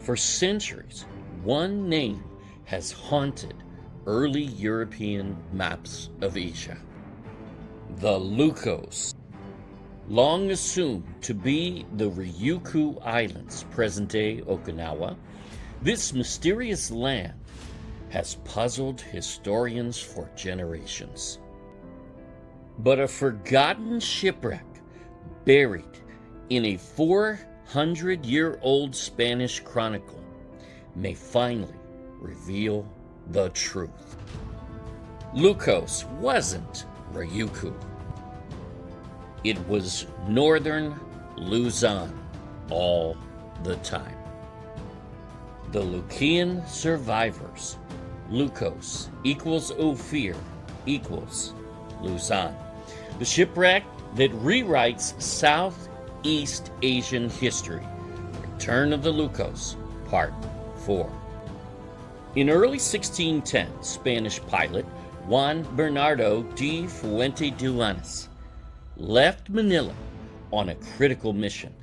For centuries, one name has haunted early European maps of Asia: the Lucos. Long assumed to be the Ryukyu Islands, present-day Okinawa, this mysterious land has puzzled historians for generations. But a forgotten shipwreck buried in a 400-year-old Spanish chronicle may finally reveal the truth. Lucos wasn't Ryukyu. It was Northern Luzon all the time. The Lequian survivors. Lucos equals Ophir equals Luzon. The shipwreck that rewrites Southeast Asian history. Return of the Lucos, Part 4. In early 1610, Spanish pilot Juan Bernardo de Fuentidueñas left Manila on a critical mission: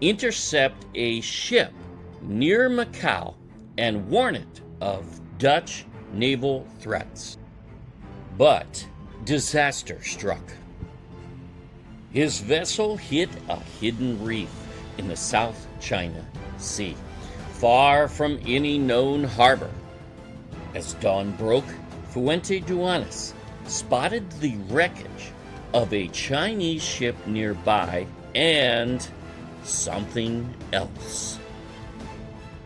intercept a ship near Macao and warn it of Dutch naval threats. But disaster struck. His vessel hit a hidden reef in the South China Sea, far from any known harbor. As dawn broke, Fuentidueñas spotted the wreckage of a Chinese ship nearby and something else.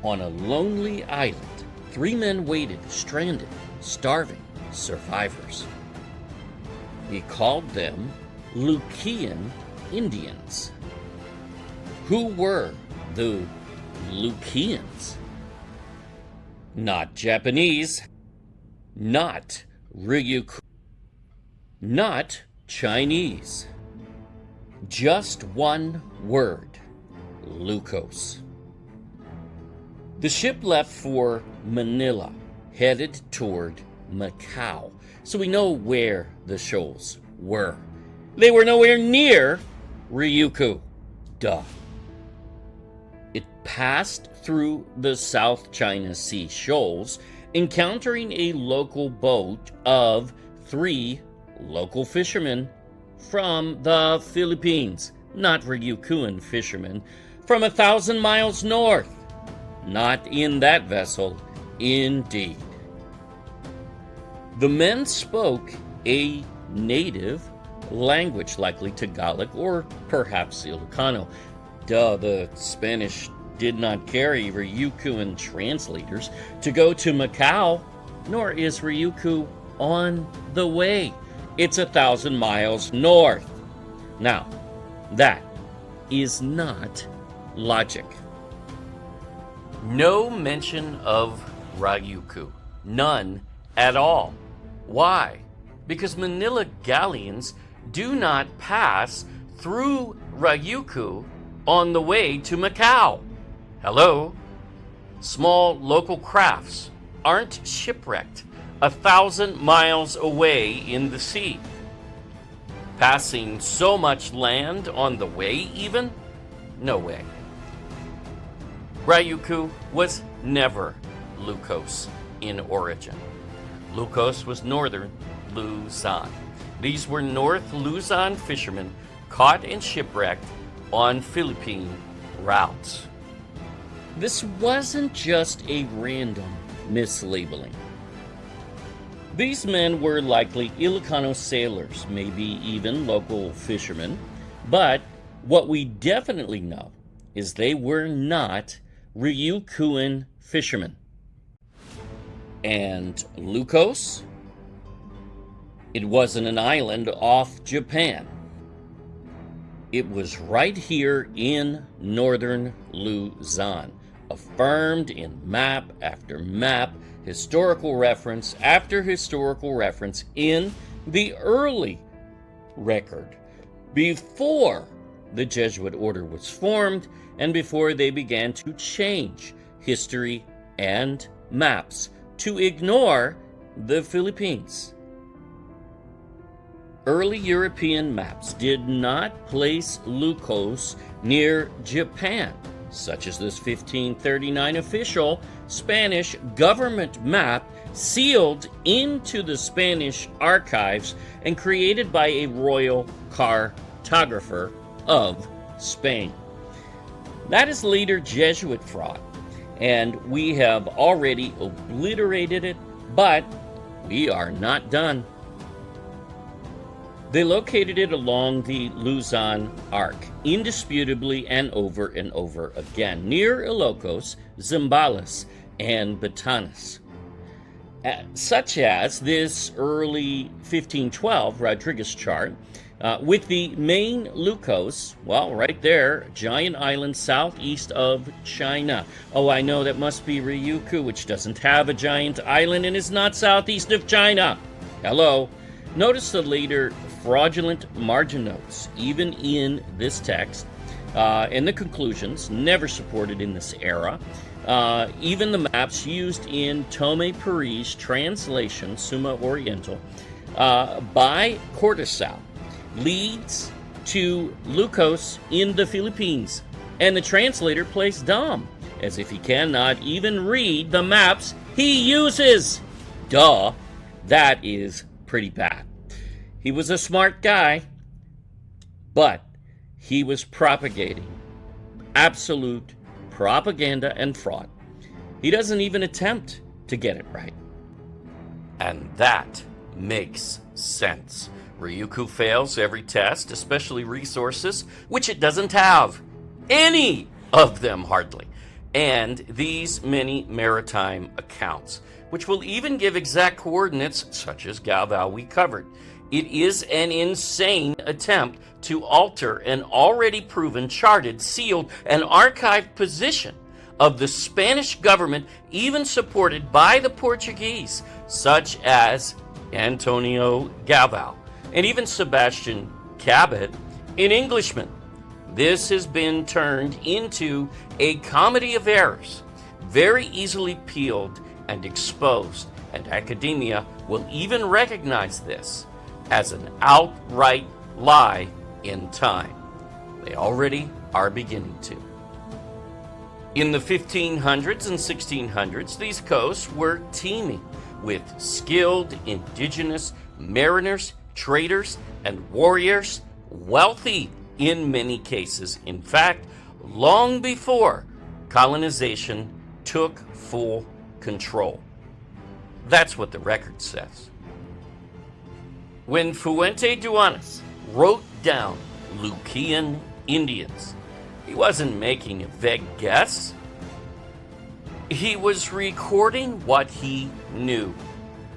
On a lonely island, 3 men waited, stranded, starving survivors. He called them Lequian Indians. Who were the Lequians? Not Japanese, not Ryukyu, not Chinese. Just one word: Lucos. The ship left for Manila, headed toward Macao, so we know where the shoals were. They were nowhere near Ryukyu. Duh. It passed through the South China Sea shoals, encountering a local boat of 3 local fishermen from the Philippines, not Ryukyuan fishermen, from 1,000 miles north. Not in that vessel, indeed. The men spoke a native language, likely Tagalog or perhaps Ilocano. The Spanish did not carry Ryukyuan translators to go to Macao, nor is Ryukyu on the way. It's 1,000 miles north. Now, that is not logic. No mention of Ryukyu. None at all. Why? Because Manila galleons do not pass through Ryukyu on the way to Macao. Hello? Small local crafts aren't shipwrecked 1,000 miles away in the sea. Passing so much land on the way even? No way. Ryukyu was never Lucos in origin. Lucos was Northern Luzon. These were North Luzon fishermen caught and shipwrecked on Philippine routes. This wasn't just a random mislabeling. These men were likely Ilocano sailors, maybe even local fishermen, but what we definitely know is they were not Ryukyuan fishermen. And Lucos? It wasn't an island off Japan. It was right here in Northern Luzon, affirmed in map after map, historical reference after historical reference in the early record, before the Jesuit order was formed and before they began to change history and maps to ignore the Philippines. Early European maps did not place Lucos near Japan, such as this 1539 official Spanish government map sealed into the Spanish archives and created by a royal cartographer of Spain. That is later Jesuit fraud, and we have already obliterated it, but we are not done. They located it along the Luzon Arc, indisputably and over again, near Ilocos, Zambales, and Batanes. Such as this early 1512 Rodriguez chart, with the main Lucos, well, right there, giant island southeast of China. Oh, I know, that must be Ryukyu, which doesn't have a giant island and is not southeast of China. Hello. Notice the later fraudulent margin notes, even in this text, and the conclusions, never supported in this era. Even the maps used in Tomé Paris' translation, Summa Oriental, by Cortesal, leads to Lucos in the Philippines, and the translator plays dumb, as if he cannot even read the maps he uses. Duh, that is pretty bad. He was a smart guy, but he was propagating absolute propaganda and fraud. He doesn't even attempt to get it right. And that makes sense. Ryukyu fails every test, especially resources, which it doesn't have. Any of them, hardly. And these many maritime accounts, which will even give exact coordinates, such as Galvao we covered. It is an insane attempt to alter an already proven, charted, sealed, and archived position of the Spanish government, even supported by the Portuguese, such as Antonio Galvao, and even Sebastian Cabot, an Englishman. This has been turned into a comedy of errors, very easily peeled and exposed, and academia will even recognize this as an outright lie in time. They already are beginning to. In the 1500s and 1600s, these coasts were teeming with skilled indigenous mariners, traders, and warriors, wealthy in many cases. In fact, long before colonization took full control. That's what the record says. When Fuentidueñas wrote down Lequian Indians, he wasn't making a vague guess. He was recording what he knew,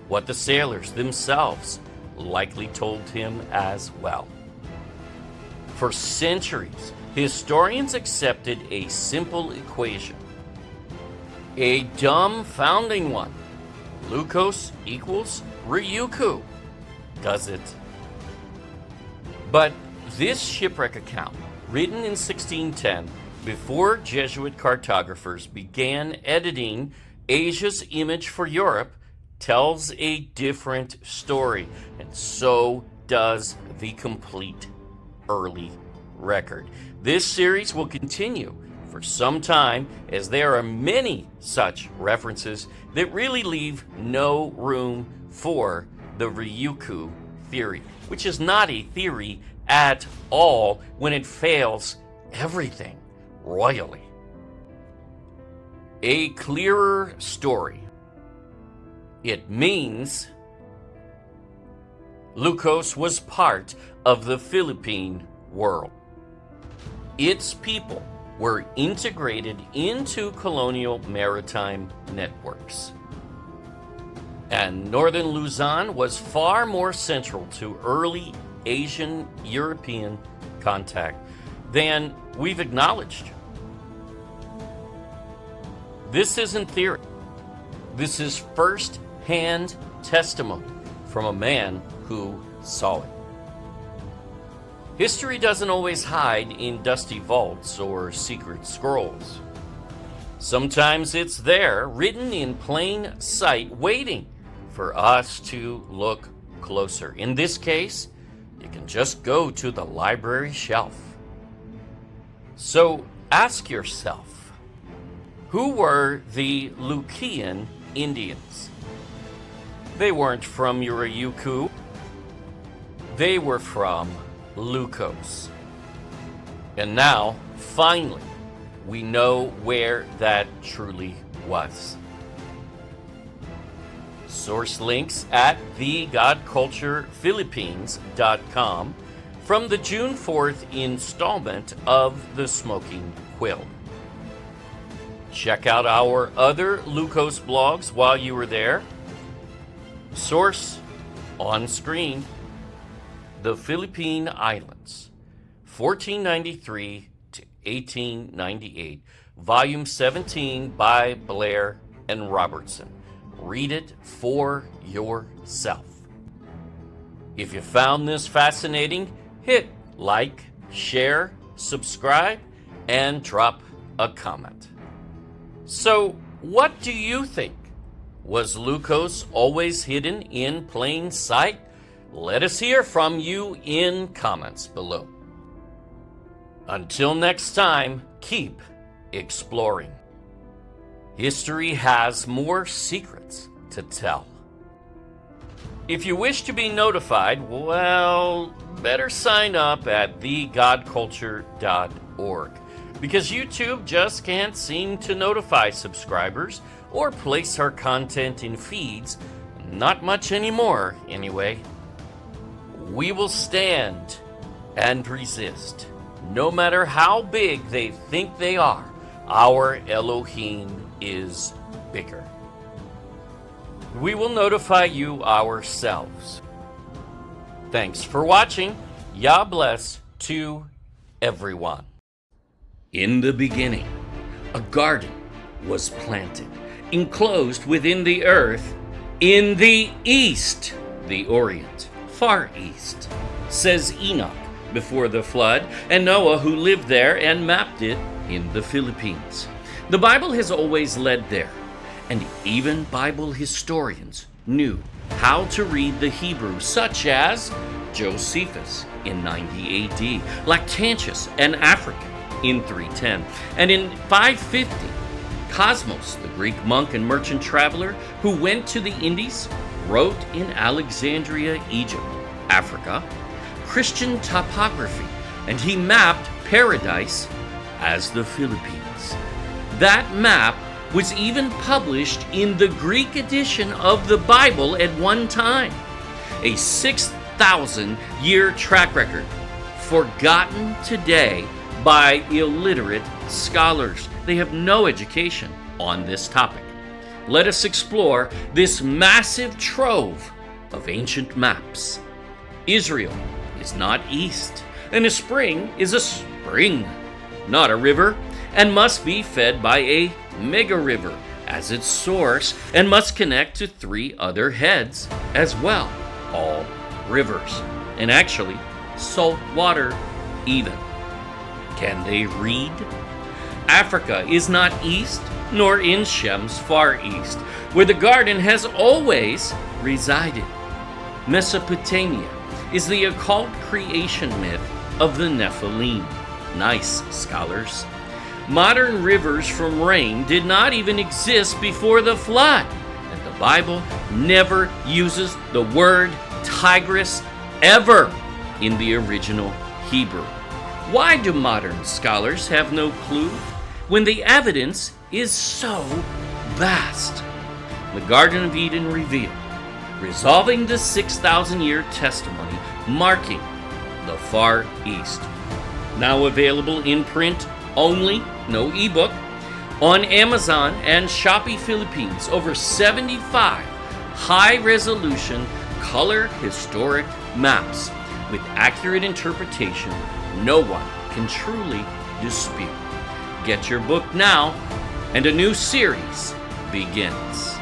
what the sailors themselves likely told him as well. For centuries, historians accepted a simple equation, a dumbfounding one. Lucos equals Ryukyu. Does it? But this shipwreck account, written in 1610, before Jesuit cartographers began editing Asia's image for Europe, tells a different story, and so does the complete early record. This series will continue for some time, as there are many such references that really leave no room for the Ryukyu theory, which is not a theory at all when it fails everything royally. A clearer story. It means Lucos was part of the Philippine world. Its people were integrated into colonial maritime networks. And Northern Luzon was far more central to early Asian-European contact than we've acknowledged. This isn't theory. This is first-hand testimony from a man who saw it. History doesn't always hide in dusty vaults or secret scrolls. Sometimes it's there, written in plain sight, waiting for us to look closer. In this case, you can just go to the library shelf. So ask yourself, Who were the Lequian Indians? They weren't from Ryukyu. They were from Lucos. And now, finally, we know where that truly was. Source links at thegodculturephilippines.com from the June 4th installment of the Smoking Quill. Check out our other Lucos blogs while you were there. Source on screen: The Philippine Islands, 1493 to 1898, Volume 17 by Blair and Robertson. Read it for yourself. If you found this fascinating, hit like, share, subscribe, and drop a comment. So, what do you think? Was Lucos always hidden in plain sight? Let us hear from you in comments below. Until next time, keep exploring. History has more secrets to tell. If you wish to be notified, well, better sign up at thegodculture.org, because YouTube just can't seem to notify subscribers or place our content in feeds. Not much anymore, anyway. We will stand and resist. No matter how big they think they are, our Elohim is bigger. We will notify you ourselves. Thanks for watching. Yah bless to everyone. In the beginning, a garden was planted, enclosed within the earth, in the east, the Orient, far east, says Enoch before the flood, and Noah, who lived there and mapped it in the Philippines. The Bible has always led there, and even Bible historians knew how to read the Hebrew, such as Josephus in 90 AD, Lactantius and African in 310, and in 550, Cosmos, the Greek monk and merchant traveler who went to the Indies, wrote in Alexandria, Egypt, Africa, Christian topography, and he mapped paradise as the Philippines. That map was even published in the Greek edition of the Bible at one time. A 6,000-year track record, forgotten today by illiterate scholars. They have no education on this topic. Let us explore this massive trove of ancient maps. Israel is not east, and a spring is a spring, not a river, and must be fed by a mega river as its source, and must connect to 3 other heads as well, all rivers, and actually salt water even. Can they read? Africa is not east, nor in Shem's far east, where the garden has always resided. Mesopotamia is the occult creation myth of the Nephilim. Nice, scholars. Modern rivers from rain did not even exist before the flood, and the Bible never uses the word Tigris ever in the original Hebrew. Why do modern scholars have no clue when the evidence is so vast? The Garden of Eden revealed, resolving the 6,000-year testimony, marking the Far East. Now available in print only, no ebook, on Amazon and Shopee Philippines. Over 75 high-resolution color historic maps with accurate interpretation no one can truly dispute. Get your book now, and a new series begins.